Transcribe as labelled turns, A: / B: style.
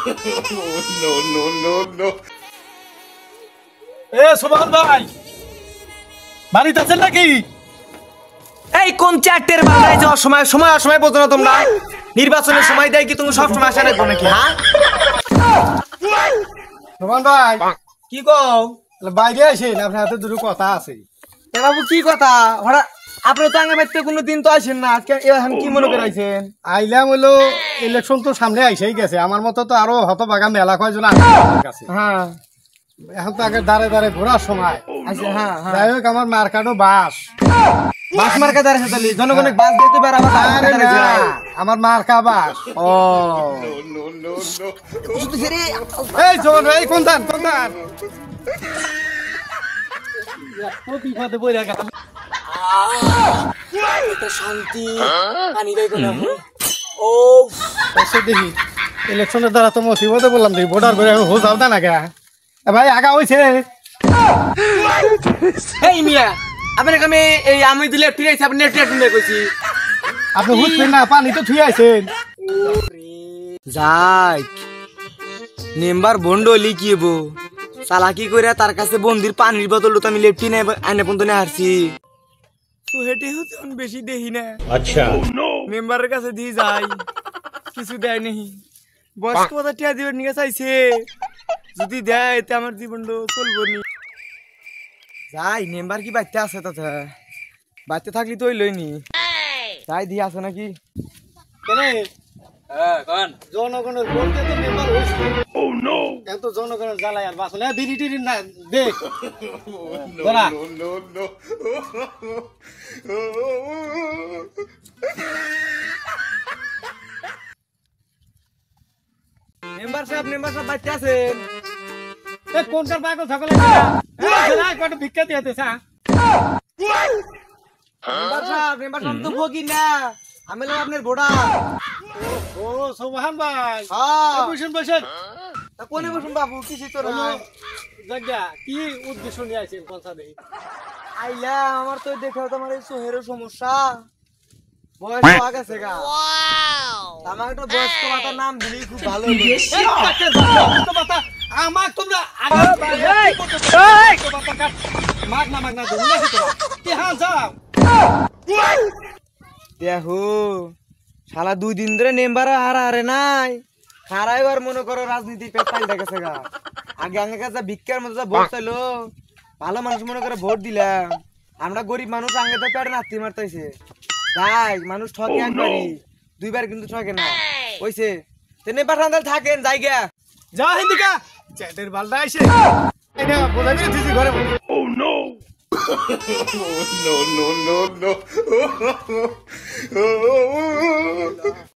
A: No, no, no, no.
B: এ সুবহান ভাই বাড়িতে আছেন নাকি?
C: এই কোন চারটের বাজারে যে অসময় সময় অসময় বলতো না তোমরা? নির্বাচনের সময় দেয় কি তুমি সব সময় আসা রাখবো নাকি? হ্যাঁ
B: সুবহান ভাই
C: কি কও?
B: বাইরে আসেন, আপনার হাতে দুটো কথা আছে।
C: এ বাবু কি কথা? হঠাৎ আপনি তো আগে বাড়িতে কোনোদিন তো আসেন না, আজকে এখন কি মনে করাইছেন?
B: আইলাম হলো ইলেকশন তো সামনে আইসেই গেছে, আমার মতো তো আরো হতভাগা মেলা কয়জন আছে।
C: হ্যাঁ
B: এখন তো আগে দাঁড়ে দাঁড়ে ঘোরার সময়।
C: আচ্ছা হ্যাঁ হ্যাঁ
B: যাই হোক, আমার মার্কাটো বাস
C: বাস মার্কা দাঁড়াইছে তাহলে জনগণের বাস দিতে পারে আবার বাস মার্কা দাঁড়াইছে।
B: আমার মার্কা বাস।
C: ও
A: No, no, no.
B: এই জোন ভাই কোন ধান কোন ধান বিপদে পড়ে গেলাম।
C: শান্তি পানি দেয় কোন ও
B: এসে দেখি ইলেকশনের দ্বারা তো মুসিবতে বললাম দেখি ভোটার করে হো যাও না কে ভাই আগা হয়েছে।
C: এই মিয়া আপনাকে আমি এই আমি দিলে ঠিক আছে আপনি নেট নিয়ে কইছি
B: আপনি বুঝছেন না, পানি তো থুই আইছেন।
C: যাই মেম্বার বন্ড লিখিয়েবো চালাকি করে তার কাছে বন্দির পানির বোতল তো আমি লেফটি নাই আইনে পর্যন্ত নিয়ে হারছি তো হেঁটে হতে বেশি দেখি না।
A: আচ্ছা
C: মেম্বারের কাছে দিয়ে যাই, কিছু দেয় নেই। বয়স্ক কথা টিয়া দিবেন নিয়ে চাইছে, যদি দেয় তে আমার জীবনটা চলবো নি। যাই মেম্বার কি বাড়তে আছে তাতে বাড়তে থাকলি তো লইনি তাই দিয়ে আছে নাকি
B: জনগণের ভোটে তো মেম্বার হইছে। ও নো, এত জনগণের জ্বালায় আর বাসলে বিড়ি টিড়ি না দেখ বলা।
A: No, no, no.
C: মেম্বার সাহেব বাড়তে আছেন?
B: এ কোনটার পাগল ছাগল লাগে কত ভিক্ষা দিতে চা।
C: মেম্বার সাহেব তো ভোগী না, আমি হলাম আপনার ভোটার।
B: ও সুবহান ভাই,
C: হ্যাঁ
B: বসেন বসেন।
C: তা কোনে বসুন বাবু, কিছু তো না
B: জায়গা কি উদ্দেশ্য নিয়ে আছেন কথা দেখি।
C: আইলা আমার তো দেখো তোমার এই সোহেরের সমস্যা, বয়স হয়ে গেছে গা। আমার একটা বয়স্ক মাতার নাম দিলেই খুব ভালো হতো।
B: আমার তোমরা মাগ না দেবো না কি। হ্যাঁ যাও
C: দেখো শালা 2 দিন ধরে মেম্বার আরে নাই খারাই আর মনে করো রাজনীতির পেট পাল্টে গেছে গা। আগে কাছে ভিক্ষার মতো ভোট চাইলো, ভালো মানুষ মনে করে ভোট দিলাম। আমরা গরিব মানুষ আগে তো পেটে নাতি মারতেছে। তাই মানুষ ঠকে একবারই, 2 বার কিন্তু ঠকে না। হইছে তেনে পাঠান থাকেন জায়গা
B: যা হিন্দিকা চ্যাটের বালদা আইছে এটা বোঝা করে দিছি ঘরে।
A: Oh no. No, no, no, no.